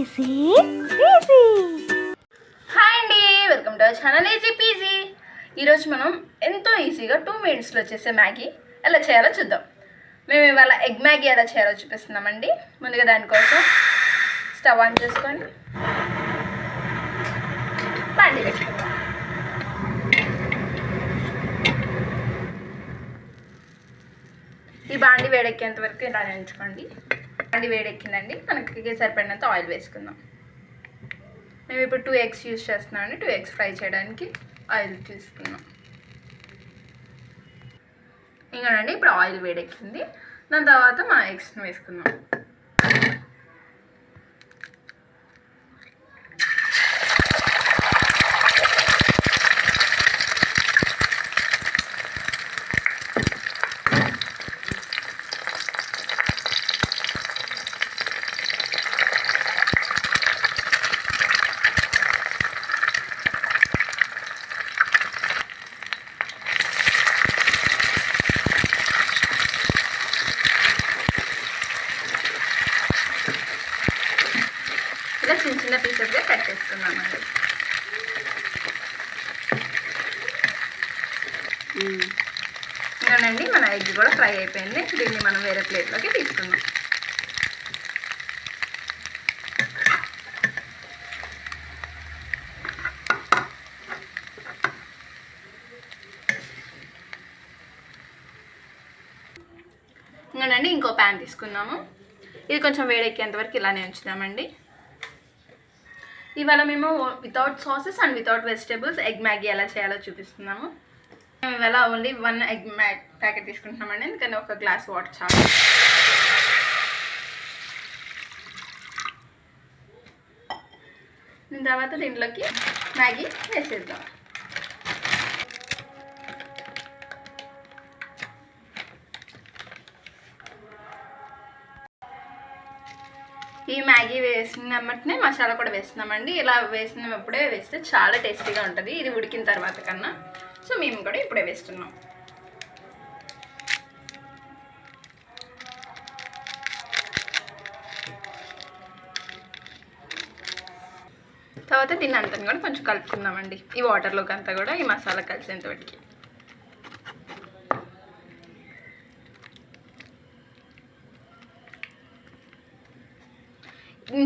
Easy easy. Hi అండి, welcome to our channel easy PG. ఈరోజు మనం ఎంతో ఈజీగా 2 minutesలో చేసే మ్యాగీ ఎలా చేయాలో చూద్దాం. మేము ఇవాళ ఎగ్ మ్యాగీ ఎలా చేయాలో చూపిస్తున్నామండి. ముందుగా దానికోసం స్టవ్ ఆన్ చేసుకొని బాండి పెట్టుకుందాం. ఈ బాండి వేడెక్కేంత వరకు ఇలా ఉంచుకోండి. బాండి వేడెక్కిందండి, మనకి సరిపడినంత ఆయిల్ వేసుకుందాం. మేము ఇప్పుడు 2 eggs యూజ్ చేస్తున్నామండి. 2 eggs ఫ్రై చేయడానికి ఆయిల్ తీసుకున్నాం. ఇంకానండి ఇప్పుడు ఆయిల్ వేడెక్కింది, దాని తర్వాత మనం ఎగ్స్ని వేసుకుందాం. ఇలా చిన్న చిన్న పీసెస్గా కట్ చేసుకున్నామండి. ఇంకానండి మన ఎగ్ కూడా ఫ్రై అయిపోయింది. దీన్ని మనం వేరే ప్లేట్లోకి తీసుకుందాం. ఇంకానండి ఇంకో ప్యాన్ తీసుకుందాము. ఇది కొంచెం వేడెక్కేంత వరకు ఇలానే ఉంచుదామండి. ఇవాళ మేము without sauces and without vegetables egg Maggi ఎలా చేయాలో చూపిస్తున్నాము. మేము ఇవాళ ఓన్లీ 1 egg ప్యాకెట్ తీసుకుంటున్నామండి, ఎందుకని 1 glass వాటర్ చాలు. దీని తర్వాత దీంట్లోకి మ్యాగీ వేసేద్దాం. ఈ మ్యాగీ వేసినమ్మటనే మసాలా కూడా వేస్తున్నామండి. ఇలా వేసినప్పుడే వేస్తే చాలా టేస్టీగా ఉంటుంది, ఇది ఉడికిన తర్వాత కన్నా. సో మేము కూడా ఇప్పుడే వేస్తున్నాం. తర్వాత దీన్ని అంతా కూడా కొంచెం కలుపుకుందామండి, ఈ వాటర్లోకి అంతా కూడా ఈ మసాలా కలిసేంత వాటికి.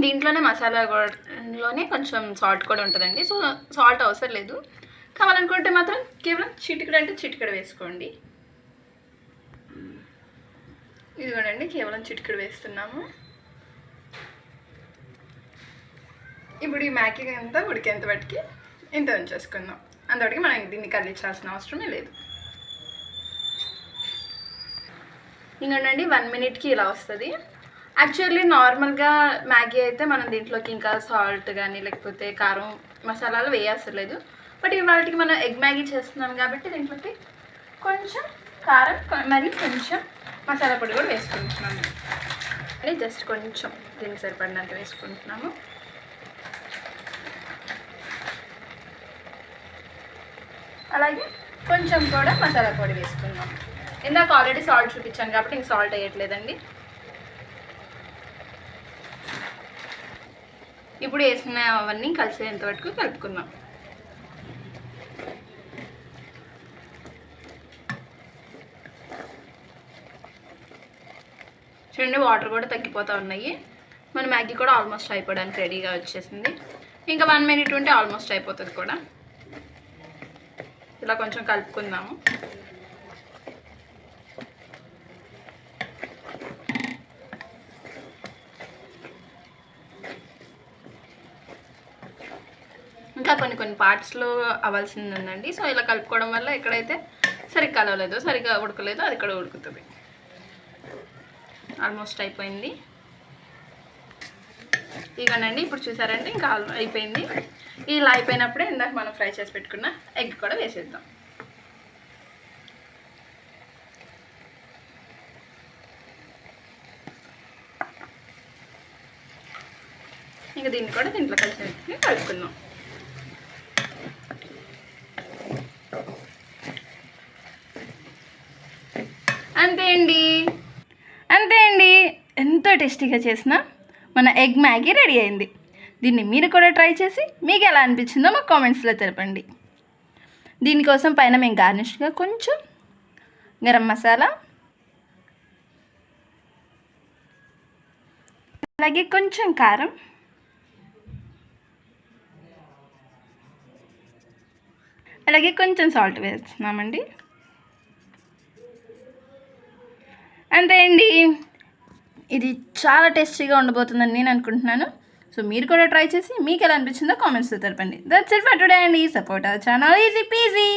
దీంట్లోనే మసాలాలోనే కొంచెం సాల్ట్ కూడా ఉంటుందండి. సో సాల్ట్ అవసరం లేదు, కావాలనుకుంటే మాత్రం కేవలం చిటికెడు అంటే చిటికెడు వేసుకోండి. ఇది కూడా అండి కేవలం చిటికెడు వేస్తున్నాము. ఇప్పుడు ఈ మ్యాగీ అంతా ఉడికేంత బట్టికి ఇంత ఉంచేసుకుందాం. అంతటికి మనం దీన్ని కదిలించాల్సిన అవసరమే లేదు. ఇంకోండి 1 minuteకి ఇలా వస్తుంది. యాక్చువల్లీ నార్మల్గా మ్యాగీ అయితే మనం దీంట్లోకి ఇంకా సాల్ట్ కానీ లేకపోతే కారం మసాలాలు వేయక్కర్లేదు. బట్ ఇవాళకి మనం ఎగ్ మ్యాగీ చేస్తున్నాం కాబట్టి దీంట్లోకి కొంచెం కారం మరి కొంచెం మసాలా పొడి కూడా వేసుకుంటున్నాము. అని జస్ట్ కొంచెం దీనికి సరిపడినంత వేసుకుంటున్నాము. అలాగే కొంచెం కూడా మసాలా పొడి వేసుకుందాం. ఇందాక ఆల్రెడీ సాల్ట్ చూపించాను కాబట్టి ఇంక సాల్ట్ వేయట్లేదండి. ఇప్పుడు వేసిన అవన్నీ కలిసేంత వరకు కలుపుకుందాం. చూడండి వాటర్ కూడా తగ్గిపోతూ ఉన్నాయి. మన మ్యాగీ కూడా ఆల్మోస్ట్ అయిపోవడానికి రెడీగా వచ్చేసింది. ఇంకా 1 minute ఉంటే ఆల్మోస్ట్ అయిపోతుంది కూడా. ఇలా కొంచెం కలుపుకుందాము. ఇంకా కొన్ని పార్ట్స్లో అవ్వాల్సింది ఉందండి. సో ఇలా కలుపుకోవడం వల్ల ఎక్కడైతే సరిగ్గా కలవలేదో సరిగ్గా ఉడకలేదో అది ఇక్కడ ఉడుకుతుంది. ఆల్మోస్ట్ అయిపోయింది. ఇకనండి ఇప్పుడు చూసారండి ఇంకా అయిపోయింది. ఇలా అయిపోయినప్పుడే ఇందాక మనం ఫ్రై చేసి పెట్టుకున్న ఎగ్ కూడా వేసేద్దాం. ఇంకా దీన్ని కూడా దీంట్లో కలిసి కలుపుకుందాం. అంతే అండి ఎంతో టేస్టీగా చేసిన మన ఎగ్ మ్యాగీ రెడీ అయింది. దీన్ని మీరు కూడా ట్రై చేసి మీకు ఎలా అనిపించిందో మాకు కామెంట్స్లో తెలపండి. దీనికోసం పైన మేము గార్నిష్గా కొంచెం గరం మసాలా, అలాగే కొంచెం కారం, అలాగే కొంచెం సాల్ట్ వేస్తున్నామండి. అంతే అండి, ఇది చాలా టేస్టీగా ఉండబోతుందని నేను అనుకుంటున్నాను. సో మీరు కూడా ట్రై చేసి మీకు ఎలా అనిపించిందో కామెంట్స్లో తెలపండి. దట్స్ ఇట్ ఫర్ టుడే అండి. Support our channel easy PG.